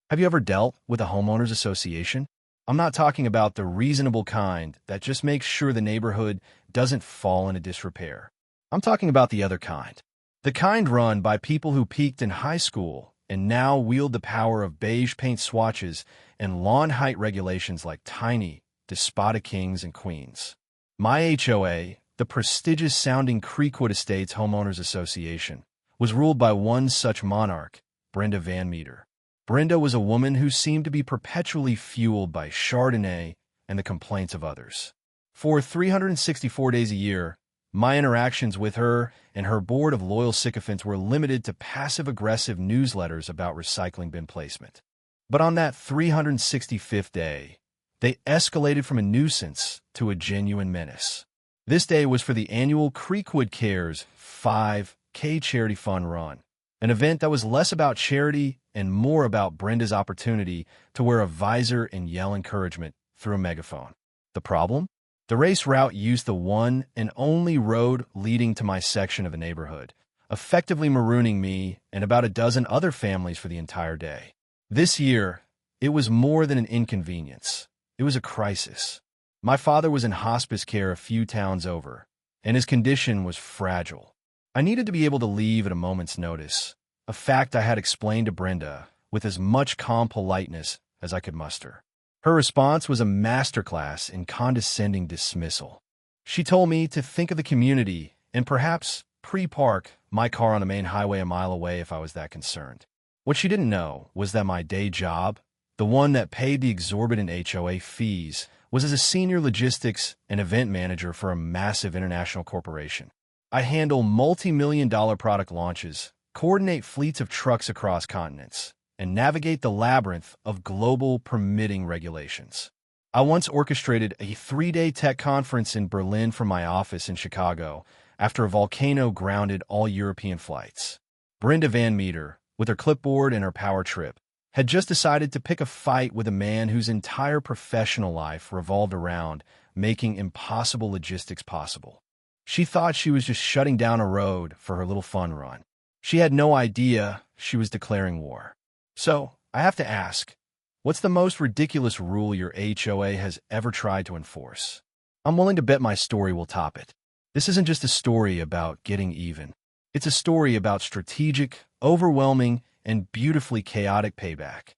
Have you ever dealt with a homeowners association? I'm not talking about the reasonable kind that just makes sure the neighborhood doesn't fall into disrepair. I'm talking about the other kind. The kind run by people who peaked in high school and now wield the power of beige paint swatches and lawn height regulations like tiny, despotic kings and queens. My HOA, the prestigious-sounding Creekwood Estates Homeowners Association, was ruled by one such monarch, Brenda Van Meter. Brenda was a woman who seemed to be perpetually fueled by Chardonnay and the complaints of others. For 364 days a year, my interactions with her and her board of loyal sycophants were limited to passive-aggressive newsletters about recycling bin placement. But on that 365th day, they escalated from a nuisance to a genuine menace. This day was for the annual Creekwood Cares 5K Charity Fund Run, an event that was less about charity and more about Brenda's opportunity to wear a visor and yell encouragement through a megaphone. The problem? The race route used the one and only road leading to my section of the neighborhood, effectively marooning me and about a dozen other families for the entire day. This year, it was more than an inconvenience. It was a crisis. My father was in hospice care a few towns over, and his condition was fragile. I needed to be able to leave at a moment's notice, a fact I had explained to Brenda with as much calm politeness as I could muster. Her response was a masterclass in condescending dismissal. She told me to think of the community and perhaps pre-park my car on the main highway a mile away if I was that concerned. What she didn't know was that my day job, the one that paid the exorbitant HOA fees, was as a senior logistics and event manager for a massive international corporation. I handle multi-million-dollar product launches, coordinate fleets of trucks across continents, and navigate the labyrinth of global permitting regulations. I once orchestrated a 3-day tech conference in Berlin from my office in Chicago after a volcano grounded all European flights. Brenda Van Meter, with her clipboard and her power trip, had just decided to pick a fight with a man whose entire professional life revolved around making impossible logistics possible. She thought she was just shutting down a road for her little fun run. She had no idea she was declaring war. So, I have to ask, what's the most ridiculous rule your HOA has ever tried to enforce? I'm willing to bet my story will top it. This isn't just a story about getting even. It's a story about strategic, overwhelming, and beautifully chaotic payback.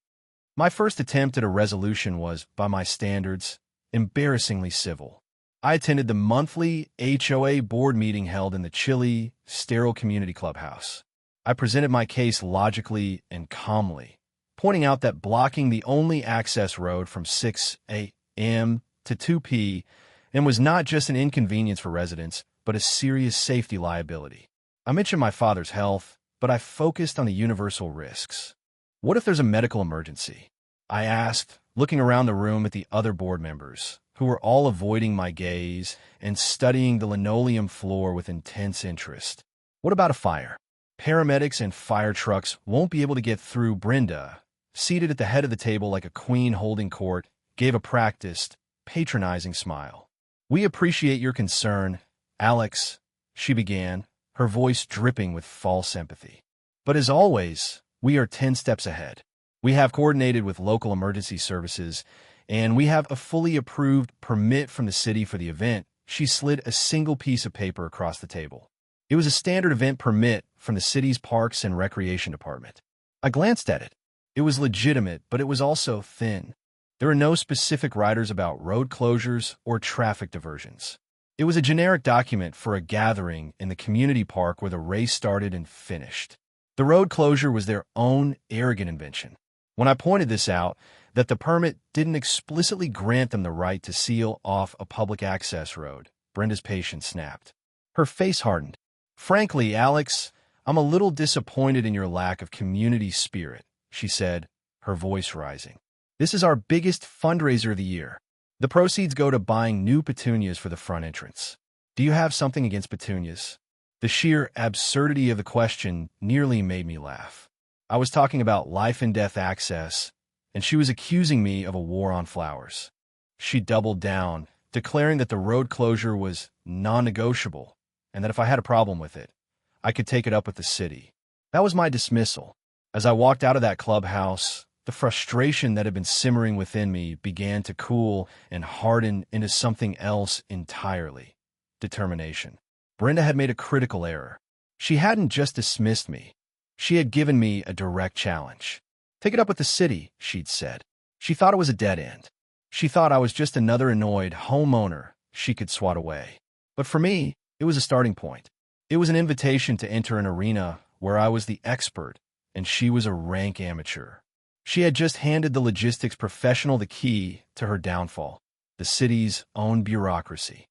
My first attempt at a resolution was, by my standards, embarrassingly civil. I attended the monthly HOA board meeting held in the chilly, sterile community clubhouse. I presented my case logically and calmly, pointing out that blocking the only access road from 6 a.m. to 2 p.m. was not just an inconvenience for residents, but a serious safety liability. I mentioned my father's health, but I focused on the universal risks. What if there's a medical emergency? I asked, looking around the room at the other board members, who were all avoiding my gaze and studying the linoleum floor with intense interest. What about a fire? Paramedics and fire trucks won't be able to get through. Brenda, seated at the head of the table like a queen holding court, gave a practiced, patronizing smile. We appreciate your concern, Alex, she began, her voice dripping with false empathy. But as always, we are 10 steps ahead. We have coordinated with local emergency services, and we have a fully approved permit from the city for the event. She slid a single piece of paper across the table. It was a standard event permit from the city's Parks and Recreation Department. I glanced at it. It was legitimate, but it was also thin. There were no specific riders about road closures or traffic diversions. It was a generic document for a gathering in the community park where the race started and finished. The road closure was their own arrogant invention. When I pointed this out, that the permit didn't explicitly grant them the right to seal off a public access road, Brenda's patience snapped. Her face hardened. Frankly, Alex, I'm a little disappointed in your lack of community spirit, she said, her voice rising. This is our biggest fundraiser of the year. The proceeds go to buying new petunias for the front entrance. Do you have something against petunias? The sheer absurdity of the question nearly made me laugh. I was talking about life and death access, and she was accusing me of a war on flowers. She doubled down, declaring that the road closure was non-negotiable, and that if I had a problem with it, I could take it up with the city. That was my dismissal. As I walked out of that clubhouse, The frustration that had been simmering within me began to cool and harden into something else entirely: determination. Brenda had made a critical error. She hadn't just dismissed me. She had given me a direct challenge. "Take it up with the city," she'd said. She thought it was a dead end. She thought I was just another annoyed homeowner she could swat away. But for me, it was a starting point. It was an invitation to enter an arena where I was the expert and she was a rank amateur. She had just handed the logistics professional the key to her downfall: the city's own bureaucracy.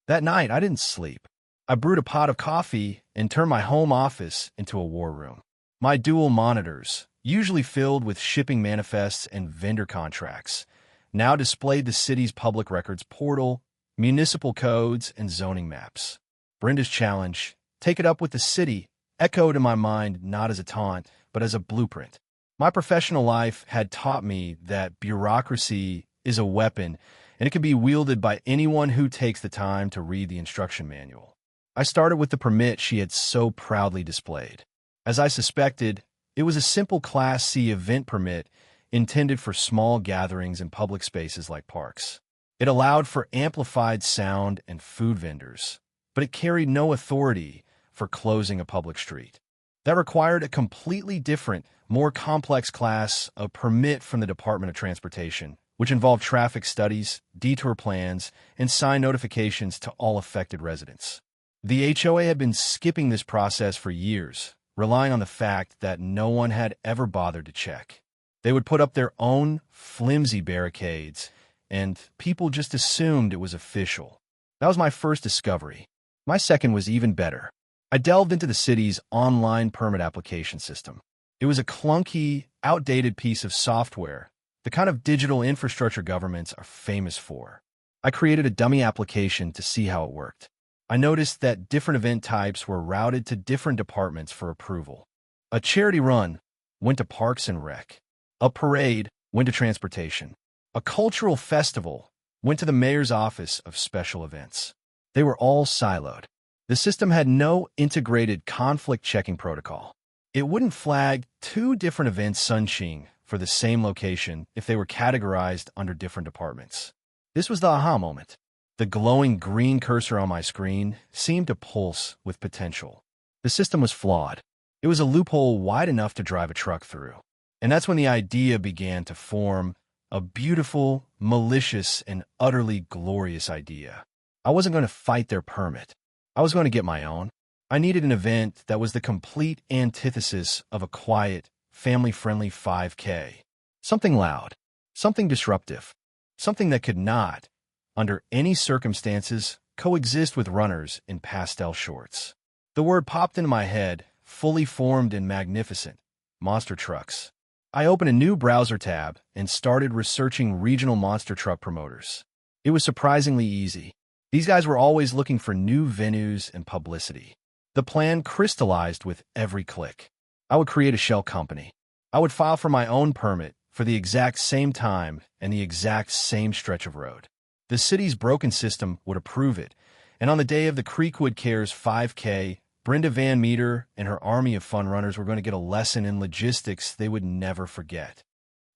That night, I didn't sleep. I brewed a pot of coffee and turned my home office into a war room. My dual monitors, usually filled with shipping manifests and vendor contracts, now displayed the city's public records portal, municipal codes, and zoning maps. Brenda's challenge, "Take it up with the city," echoed in my mind not as a taunt, but as a blueprint. My professional life had taught me that bureaucracy is a weapon, and it can be wielded by anyone who takes the time to read the instruction manual. I started with the permit she had so proudly displayed. As I suspected, it was a simple Class C event permit intended for small gatherings in public spaces like parks. It allowed for amplified sound and food vendors, but it carried no authority for closing a public street. That required a completely different, more complex class of permit from the Department of Transportation, which involved traffic studies, detour plans, and sign notifications to all affected residents. The HOA had been skipping this process for years, relying on the fact that no one had ever bothered to check. They would put up their own flimsy barricades, and people just assumed it was official. That was my first discovery. My second was even better. I delved into the city's online permit application system. It was a clunky, outdated piece of software, the kind of digital infrastructure governments are famous for. I created a dummy application to see how it worked. I noticed that different event types were routed to different departments for approval. A charity run went to Parks and Rec. A parade went to Transportation. A cultural festival went to the mayor's office of special events. They were all siloed. The system had no integrated conflict checking protocol. It wouldn't flag two different events sunshine for the same location if they were categorized under different departments. This was the aha moment. The glowing green cursor on my screen seemed to pulse with potential. The system was flawed. It was a loophole wide enough to drive a truck through. And that's when the idea began to form, a beautiful, malicious, and utterly glorious idea. I wasn't going to fight their permit. I was going to get my own. I needed an event that was the complete antithesis of a quiet, family-friendly 5K. Something loud, something disruptive, something that could not, under any circumstances, coexist with runners in pastel shorts. The word popped into my head, fully formed and magnificent: monster trucks. I opened a new browser tab and started researching regional monster truck promoters. It was surprisingly easy. These guys were always looking for new venues and publicity. The plan crystallized with every click. I would create a shell company. I would file for my own permit for the exact same time and the exact same stretch of road. The city's broken system would approve it, and on the day of the Creekwood Cares 5K, Brenda Van Meter and her army of fun runners were going to get a lesson in logistics they would never forget.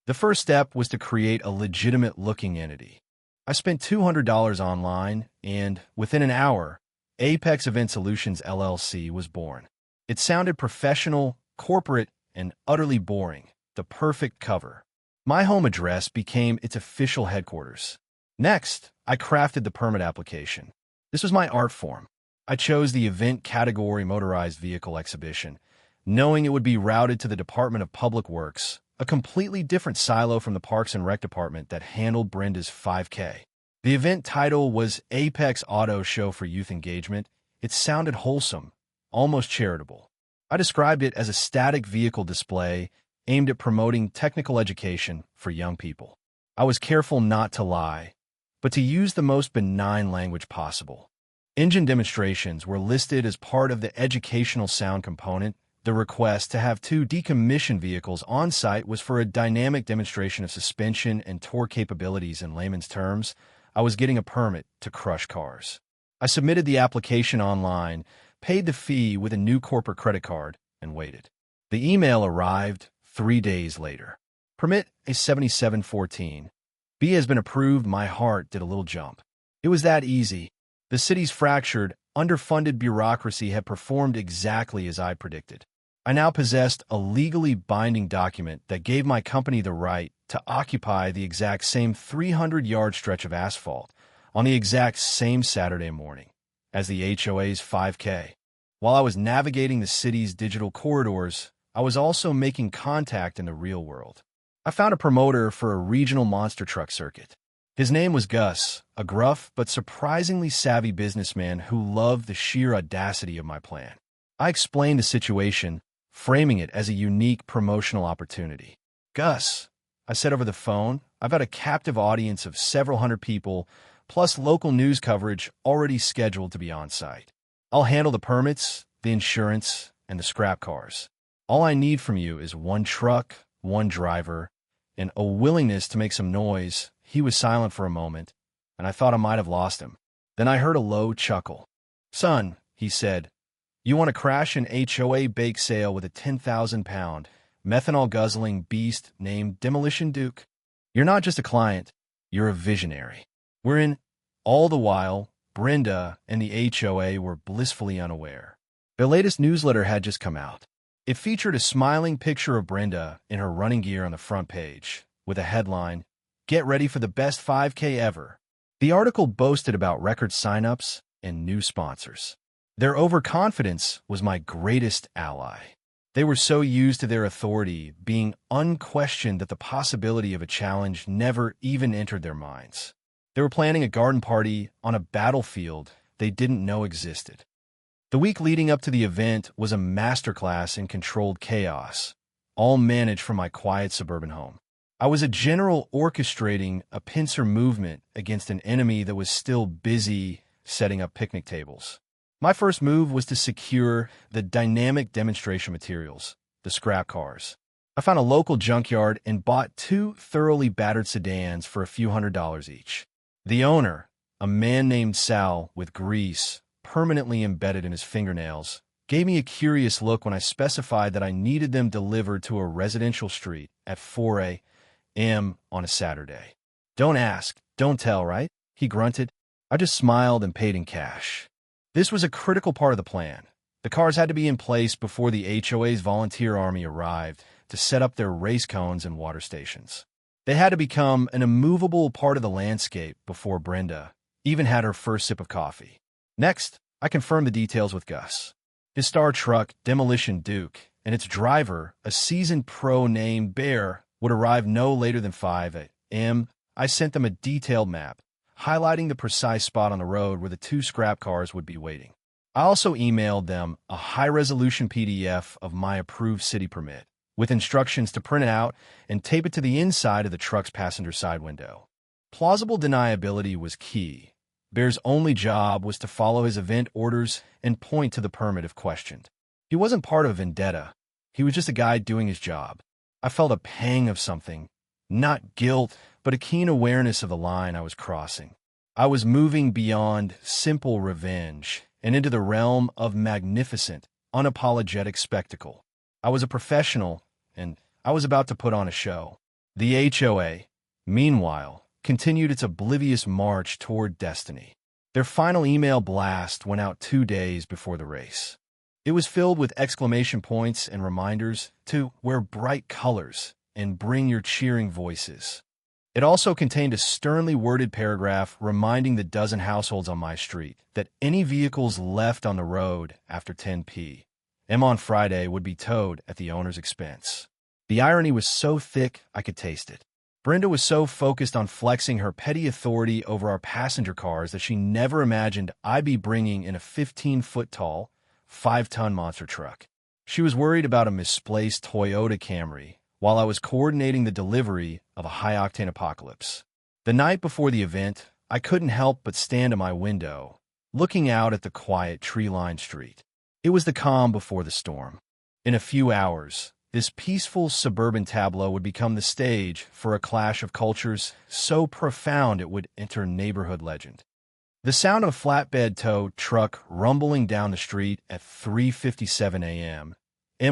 The first step was to create a legitimate-looking entity. I spent $200 online, and within an hour, Apex Event Solutions LLC was born. It sounded professional, corporate, and utterly boring, the perfect cover. My home address became its official headquarters. Next, I crafted the permit application. This was my art form. I chose the event category motorized vehicle exhibition, knowing it would be routed to the Department of Public Works, a completely different silo from the Parks and Rec department that handled Brenda's 5K. The event title was Apex Auto Show for Youth Engagement. It sounded wholesome, almost charitable. I described it as a static vehicle display aimed at promoting technical education for young people. I was careful not to lie, but to use the most benign language possible. Engine demonstrations were listed as part of the educational sound component. The request to have 2 decommissioned vehicles on site was for a dynamic demonstration of suspension and torque capabilities. In layman's terms, I was getting a permit to crush cars. I submitted the application online, paid the fee with a new corporate credit card, and waited. The email arrived 3 days later. Permit a 7714. B has been approved. My heart did a little jump. It was that easy. The city's fractured, underfunded bureaucracy had performed exactly as I predicted. I now possessed a legally binding document that gave my company the right to occupy the exact same 300-yard stretch of asphalt on the exact same Saturday morning as the HOA's 5K. While I was navigating the city's digital corridors, I was also making contact in the real world. I found a promoter for a regional monster truck circuit. His name was Gus, a gruff but surprisingly savvy businessman who loved the sheer audacity of my plan. I explained the situation, framing it as a unique promotional opportunity. Gus, I said over the phone, I've got a captive audience of several hundred people, plus local news coverage already scheduled to be on site. I'll handle the permits, the insurance, and the scrap cars. All I need from you is one truck, one driver, and a willingness to make some noise. He was silent for a moment, and I thought I might have lost him. Then I heard a low chuckle. Son, he said, you want to crash an HOA bake sale with a 10,000-pound, methanol-guzzling beast named Demolition Duke? You're not just a client, you're a visionary. We're in. All the while, Brenda and the HOA were blissfully unaware. Their latest newsletter had just come out. It featured a smiling picture of Brenda in her running gear on the front page, with a headline, "Get ready for the best 5K ever." The article boasted about record signups and new sponsors. Their overconfidence was my greatest ally. They were so used to their authority being unquestioned that the possibility of a challenge never even entered their minds. They were planning a garden party on a battlefield they didn't know existed. The week leading up to the event was a masterclass in controlled chaos, all managed from my quiet suburban home. I was a general orchestrating a pincer movement against an enemy that was still busy setting up picnic tables. My first move was to secure the dynamic demonstration materials, the scrap cars. I found a local junkyard and bought 2 thoroughly battered sedans for a few $100s each. The owner, a man named Sal with grease permanently embedded in his fingernails, gave me a curious look when I specified that I needed them delivered to a residential street at 4 a.m. on a Saturday. Don't ask, don't tell, right? He grunted. I just smiled and paid in cash. This was a critical part of the plan. The cars had to be in place before the HOA's volunteer army arrived to set up their race cones and water stations. They had to become an immovable part of the landscape before Brenda even had her first sip of coffee. Next, I confirmed the details with Gus. His star truck, Demolition Duke, and its driver, a seasoned pro named Bear, would arrive no later than 5 a.m. I sent them a detailed map, highlighting the precise spot on the road where the 2 scrap cars would be waiting. I also emailed them a high-resolution PDF of my approved city permit, with instructions to print it out and tape it to the inside of the truck's passenger side window. Plausible deniability was key. Bear's only job was to follow his event orders and point to the permit if questioned. He wasn't part of a vendetta. He was just a guy doing his job. I felt a pang of something, not guilt, but a keen awareness of the line I was crossing. I was moving beyond simple revenge and into the realm of magnificent, unapologetic spectacle. I was a professional, and I was about to put on a show. The HOA, meanwhile, continued its oblivious march toward destiny. Their final email blast went out 2 days before the race. It was filled with exclamation points and reminders to wear bright colors and bring your cheering voices. It also contained a sternly worded paragraph reminding the dozen households on my street that any vehicles left on the road after 10 p.m. on Friday would be towed at the owner's expense. The irony was so thick I could taste it. Brenda was so focused on flexing her petty authority over our passenger cars that she never imagined I'd be bringing in a 15-foot-tall, 5-ton monster truck. She was worried about a misplaced Toyota Camry while I was coordinating the delivery of a high-octane apocalypse. The night before the event, I couldn't help but stand at my window, looking out at the quiet tree-lined street. It was the calm before the storm. In a few hours, this peaceful suburban tableau would become the stage for a clash of cultures so profound it would enter neighborhood legend. The sound of a flatbed tow truck rumbling down the street at 3:57 a.m.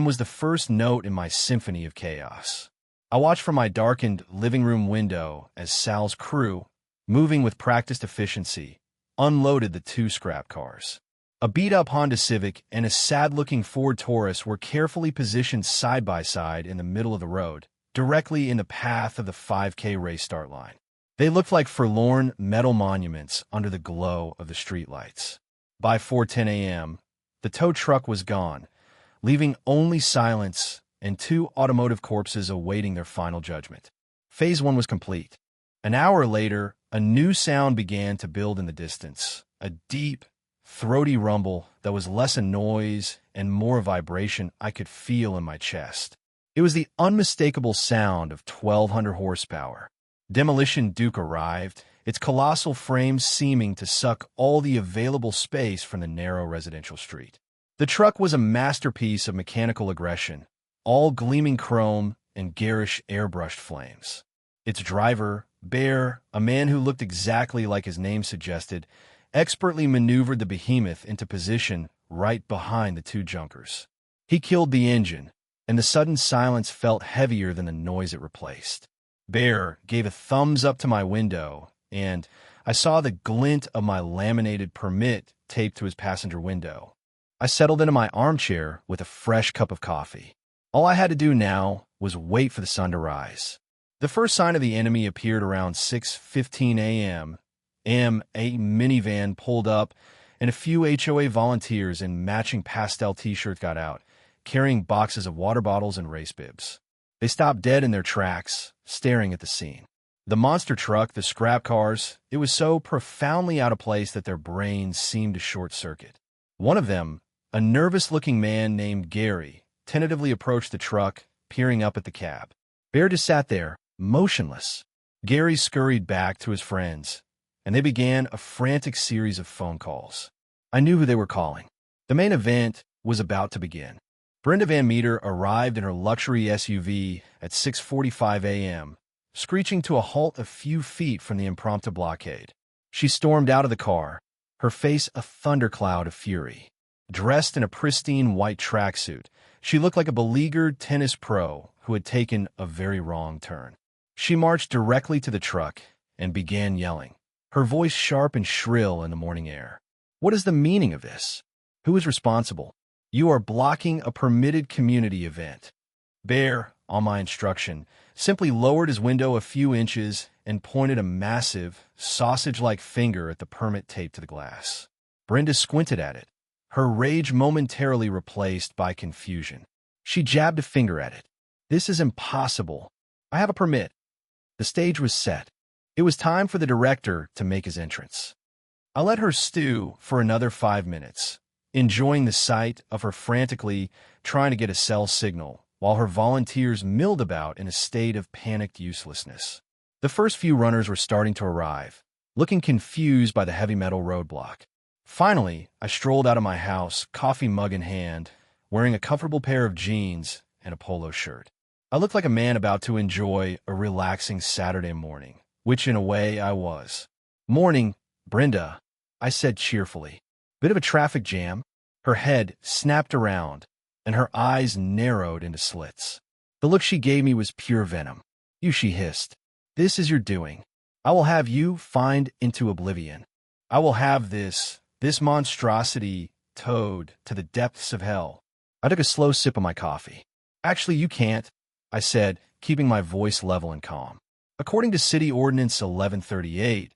was the first note in my symphony of chaos. I watched from my darkened living room window as Sal's crew, moving with practiced efficiency, unloaded the two scrap cars. A beat-up Honda Civic and a sad-looking Ford Taurus were carefully positioned side by side in the middle of the road, directly in the path of the 5K race start line. They looked like forlorn metal monuments under the glow of the streetlights. By 4:10 a.m., the tow truck was gone, leaving only silence and two automotive corpses awaiting their final judgment. Phase 1 was complete. An hour later, a new sound began to build in the distance, a deep, throaty rumble that was less a noise and more a vibration I could feel in my chest. It was the unmistakable sound of 1,200 horsepower. Demolition Duke arrived, its colossal frame seeming to suck all the available space from the narrow residential street. The truck was a masterpiece of mechanical aggression, all gleaming chrome and garish airbrushed flames. Its driver, Bear, a man who looked exactly like his name suggested, expertly maneuvered the behemoth into position right behind the two junkers. He killed the engine, and the sudden silence felt heavier than the noise it replaced. Bear gave a thumbs up to my window, and I saw the glint of my laminated permit taped to his passenger window. I settled into my armchair with a fresh cup of coffee. All I had to do now was wait for the sun to rise. The first sign of the enemy appeared around 6:15 a.m. A minivan pulled up, and a few HOA volunteers in matching pastel t-shirts got out, carrying boxes of water bottles and race bibs. They stopped dead in their tracks, staring at the scene. The monster truck, the scrap cars, it was so profoundly out of place that their brains seemed to short-circuit. One of them, a nervous-looking man named Gary, tentatively approached the truck, peering up at the cab. Bear just sat there, motionless. Gary scurried back to his friends, and they began a frantic series of phone calls. I knew who they were calling. The main event was about to begin. Brenda Van Meter arrived in her luxury SUV at 6:45 a.m., screeching to a halt a few feet from the impromptu blockade. She stormed out of the car, her face a thundercloud of fury. Dressed in a pristine white tracksuit, she looked like a beleaguered tennis pro who had taken a very wrong turn. She marched directly to the truck and began yelling, her voice sharp and shrill in the morning air. What is the meaning of this? Who is responsible? You are blocking a permitted community event. Bear, on my instruction, simply lowered his window a few inches and pointed a massive, sausage-like finger at the permit taped to the glass. Brenda squinted at it, her rage momentarily replaced by confusion. She jabbed a finger at it. This is impossible. I have a permit. The stage was set. It was time for the director to make his entrance. I let her stew for another 5 minutes, enjoying the sight of her frantically trying to get a cell signal while her volunteers milled about in a state of panicked uselessness. The first few runners were starting to arrive, looking confused by the heavy metal roadblock. Finally, I strolled out of my house, coffee mug in hand, wearing a comfortable pair of jeans and a polo shirt. I looked like a man about to enjoy a relaxing Saturday morning, which in a way I was. Morning, Brenda, I said cheerfully. Bit of a traffic jam. Her head snapped around, and her eyes narrowed into slits. The look she gave me was pure venom. You, she hissed. This is your doing. I will have you fined into oblivion. I will have this monstrosity towed to the depths of hell. I took a slow sip of my coffee. Actually, you can't, I said, keeping my voice level and calm. According to City Ordinance 1138,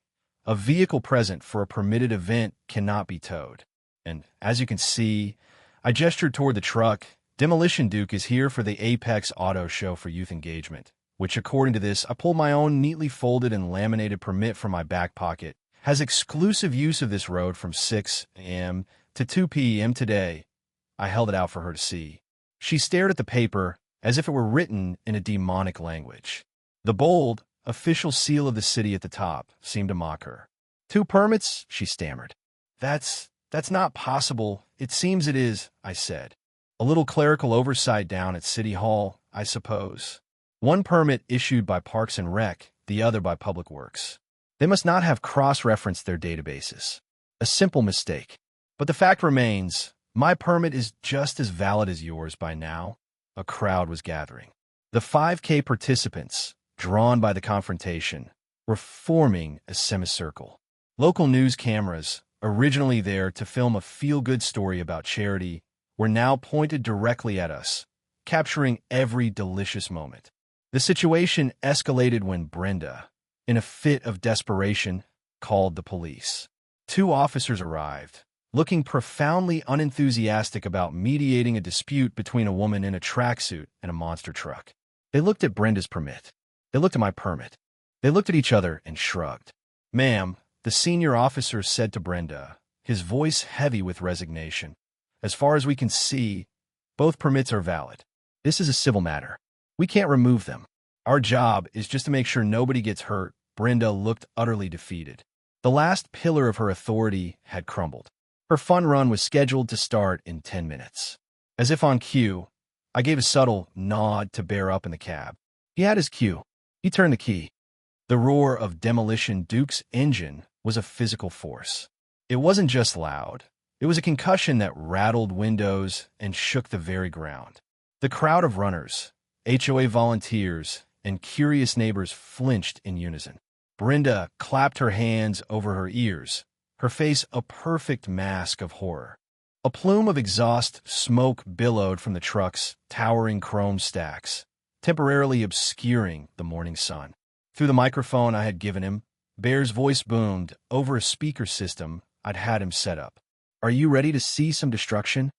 a vehicle present for a permitted event cannot be towed. And as you can see, I gestured toward the truck. Demolition Duke is here for the Apex Auto Show for Youth Engagement, which according to this, I pulled my own neatly folded and laminated permit from my back pocket, has exclusive use of this road from 6 a.m. to 2 p.m. today. I held it out for her to see. She stared at the paper as if it were written in a demonic language. The bold, official seal of the city at the top seemed to mock her. 2 permits? She stammered. That's not possible. It seems it is, I said. A little clerical oversight down at City Hall, I suppose. 1 permit issued by Parks and Rec, the other by Public Works. They must not have cross-referenced their databases. A simple mistake. But the fact remains, my permit is just as valid as yours by now. A crowd was gathering. The 5K participants, drawn by the confrontation, were forming a semicircle. Local news cameras, originally there to film a feel-good story about charity, were now pointed directly at us, capturing every delicious moment. The situation escalated when Brenda, in a fit of desperation, called the police. 2 officers arrived, looking profoundly unenthusiastic about mediating a dispute between a woman in a tracksuit and a monster truck. They looked at Brenda's permit. They looked at my permit. They looked at each other and shrugged. "Ma'am," the senior officer said to Brenda, his voice heavy with resignation, "as far as we can see, both permits are valid. This is a civil matter. We can't remove them. Our job is just to make sure nobody gets hurt." Brenda looked utterly defeated. The last pillar of her authority had crumbled. Her fun run was scheduled to start in 10 minutes. As if on cue, I gave a subtle nod to bear up in the cab. He had his cue. He turned the key. The roar of Demolition Duke's engine was a physical force. It wasn't just loud. It was a concussion that rattled windows and shook the very ground. The crowd of runners, HOA volunteers, and curious neighbors flinched in unison. Brenda clapped her hands over her ears, her face a perfect mask of horror. A plume of exhaust smoke billowed from the truck's towering chrome stacks, temporarily obscuring the morning sun. Through the microphone I had given him, Bear's voice boomed over a speaker system I'd had him set up. "Are you ready to see some destruction?"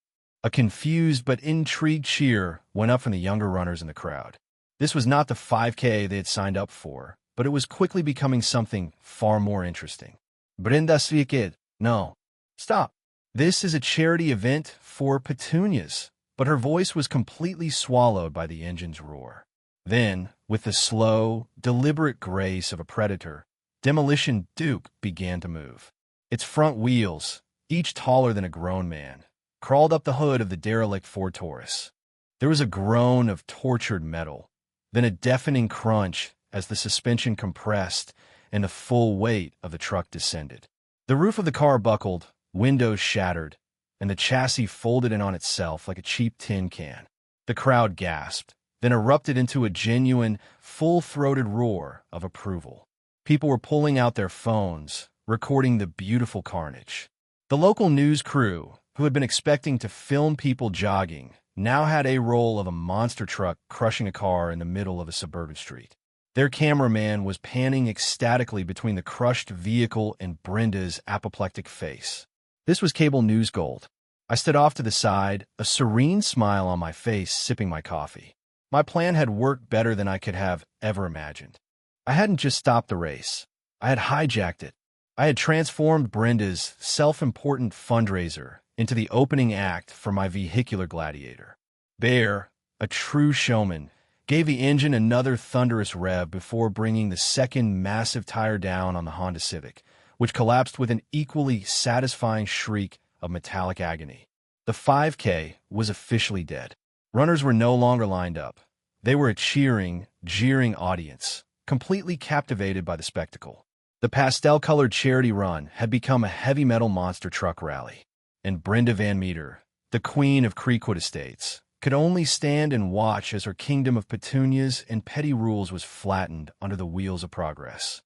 A confused but intrigued cheer went up from the younger runners in the crowd. This was not the 5K they had signed up for, but it was quickly becoming something far more interesting. "Brenda Svikid, no. Stop. This is a charity event for petunias." But her voice was completely swallowed by the engine's roar. Then, with the slow, deliberate grace of a predator, Demolition Duke began to move. Its front wheels, each taller than a grown man, crawled up the hood of the derelict Ford Taurus. There was a groan of tortured metal, then a deafening crunch as the suspension compressed and the full weight of the truck descended. The roof of the car buckled, windows shattered, and the chassis folded in on itself like a cheap tin can. The crowd gasped, then erupted into a genuine, full-throated roar of approval. People were pulling out their phones, recording the beautiful carnage. The local news crew, who had been expecting to film people jogging, now had a roll of a monster truck crushing a car in the middle of a suburban street. Their cameraman was panning ecstatically between the crushed vehicle and Brenda's apoplectic face. This was cable news gold. I stood off to the side, a serene smile on my face, sipping my coffee. My plan had worked better than I could have ever imagined. I hadn't just stopped the race. I had hijacked it. I had transformed Brenda's self-important fundraiser into the opening act for my vehicular gladiator. Bear, a true showman, gave the engine another thunderous rev before bringing the second massive tire down on the Honda Civic, which collapsed with an equally satisfying shriek of metallic agony. The 5K was officially dead. Runners were no longer lined up. They were a cheering, jeering audience, completely captivated by the spectacle. The pastel-colored charity run had become a heavy metal monster truck rally, and Brenda Van Meter, the queen of Creekwood Estates, could only stand and watch as her kingdom of petunias and petty rules was flattened under the wheels of progress.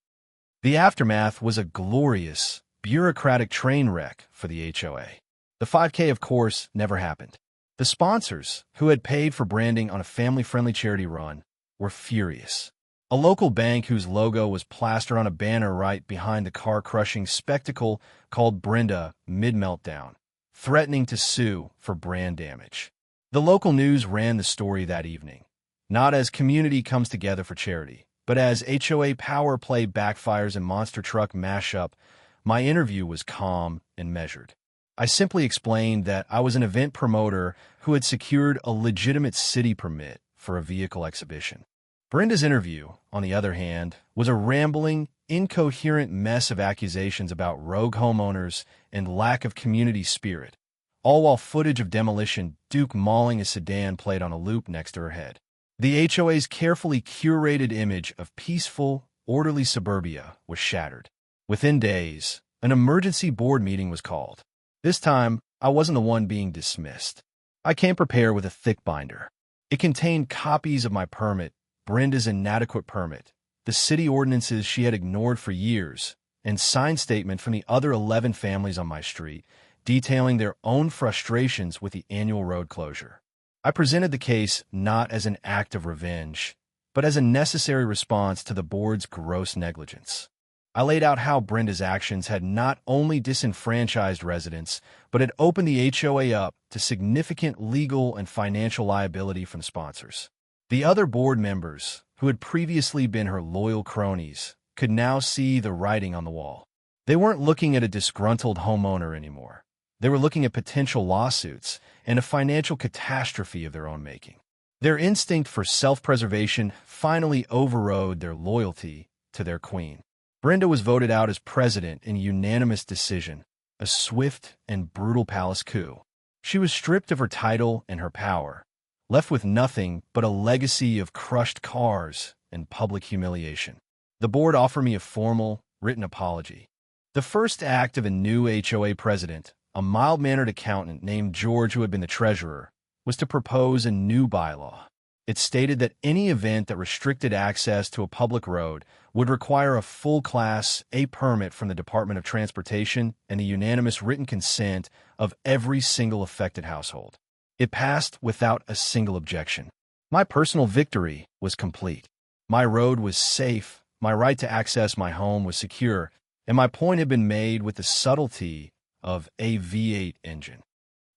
The aftermath was a glorious, bureaucratic train wreck for the HOA. The 5K, of course, never happened. The sponsors, who had paid for branding on a family-friendly charity run, were furious. A local bank whose logo was plastered on a banner right behind the car-crushing spectacle called Brenda mid-meltdown, threatening to sue for brand damage. The local news ran the story that evening, not as community comes together for charity, but as HOA power play backfires and monster truck mashup. My interview was calm and measured. I simply explained that I was an event promoter who had secured a legitimate city permit for a vehicle exhibition. Brenda's interview, on the other hand, was a rambling, incoherent mess of accusations about rogue homeowners and lack of community spirit, all while footage of Demolition Duke mauling a sedan played on a loop next to her head. The HOA's carefully curated image of peaceful, orderly suburbia was shattered. Within days, an emergency board meeting was called. This time, I wasn't the one being dismissed. I came prepared with a thick binder. It contained copies of my permit, Brenda's inadequate permit, the city ordinances she had ignored for years, and signed statement from the other 11 families on my street, detailing their own frustrations with the annual road closure. I presented the case not as an act of revenge, but as a necessary response to the board's gross negligence. I laid out how Brenda's actions had not only disenfranchised residents, but had opened the HOA up to significant legal and financial liability from sponsors. The other board members, who had previously been her loyal cronies, could now see the writing on the wall. They weren't looking at a disgruntled homeowner anymore. They were looking at potential lawsuits and a financial catastrophe of their own making. Their instinct for self-preservation finally overrode their loyalty to their queen. Brenda was voted out as president in a unanimous decision, a swift and brutal palace coup. She was stripped of her title and her power, left with nothing but a legacy of crushed cars and public humiliation. The board offered me a formal, written apology. The first act of a new HOA president, a mild-mannered accountant named George who had been the treasurer, was to propose a new bylaw. It stated that any event that restricted access to a public road would require a full Class A permit from the Department of Transportation and the unanimous written consent of every single affected household. It passed without a single objection. My personal victory was complete. My road was safe, my right to access my home was secure, and my point had been made with the subtlety of a V8 engine.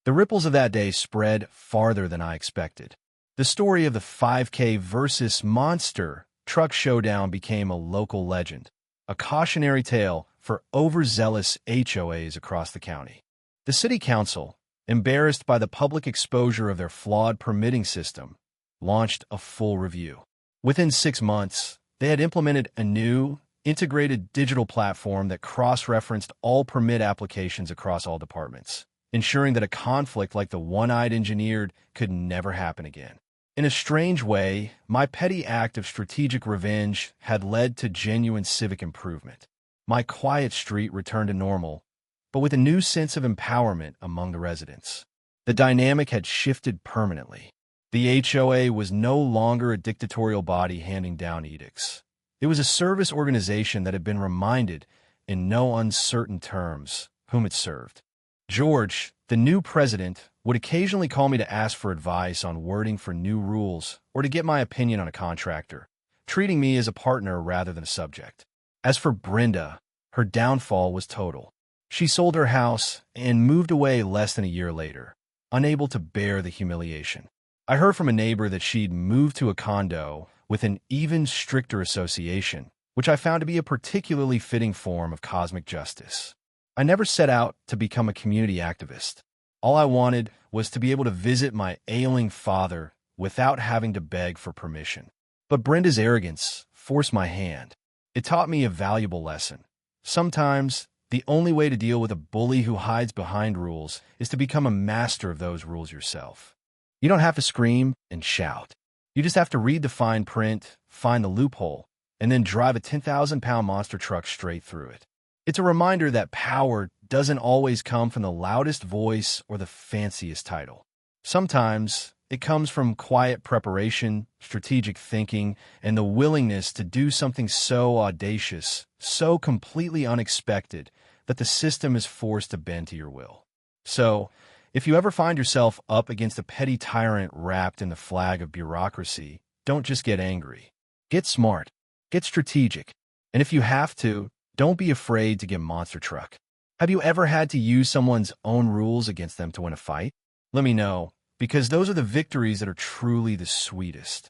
The ripples of that day spread farther than I expected. The story of the 5K versus monster truck showdown became a local legend, a cautionary tale for overzealous HOAs across the county. The city council, embarrassed by the public exposure of their flawed permitting system, launched a full review. Within 6 months, they had implemented a new, integrated digital platform that cross-referenced all permit applications across all departments, ensuring that a conflict like the one-eyed engineered could never happen again. In a strange way, my petty act of strategic revenge had led to genuine civic improvement. My quiet street returned to normal, but with a new sense of empowerment among the residents. The dynamic had shifted permanently. The HOA was no longer a dictatorial body handing down edicts. It was a service organization that had been reminded, in no uncertain terms, whom it served. George, the new president, would occasionally call me to ask for advice on wording for new rules or to get my opinion on a contractor, treating me as a partner rather than a subject. As for Brenda, her downfall was total. She sold her house and moved away less than a year later, unable to bear the humiliation. I heard from a neighbor that she'd moved to a condo with an even stricter association, which I found to be a particularly fitting form of cosmic justice. I never set out to become a community activist. All I wanted was to be able to visit my ailing father without having to beg for permission. But Brenda's arrogance forced my hand. It taught me a valuable lesson. Sometimes, the only way to deal with a bully who hides behind rules is to become a master of those rules yourself. You don't have to scream and shout. You just have to read the fine print, find the loophole, and then drive a 10,000-pound monster truck straight through it. It's a reminder that power doesn't always come from the loudest voice or the fanciest title. Sometimes it comes from quiet preparation, strategic thinking, and the willingness to do something so audacious, so completely unexpected, that the system is forced to bend to your will. So, if you ever find yourself up against a petty tyrant wrapped in the flag of bureaucracy, don't just get angry. Get smart. Get strategic. And if you have to, don't be afraid to get monster truck. Have you ever had to use someone's own rules against them to win a fight? Let me know, because those are the victories that are truly the sweetest.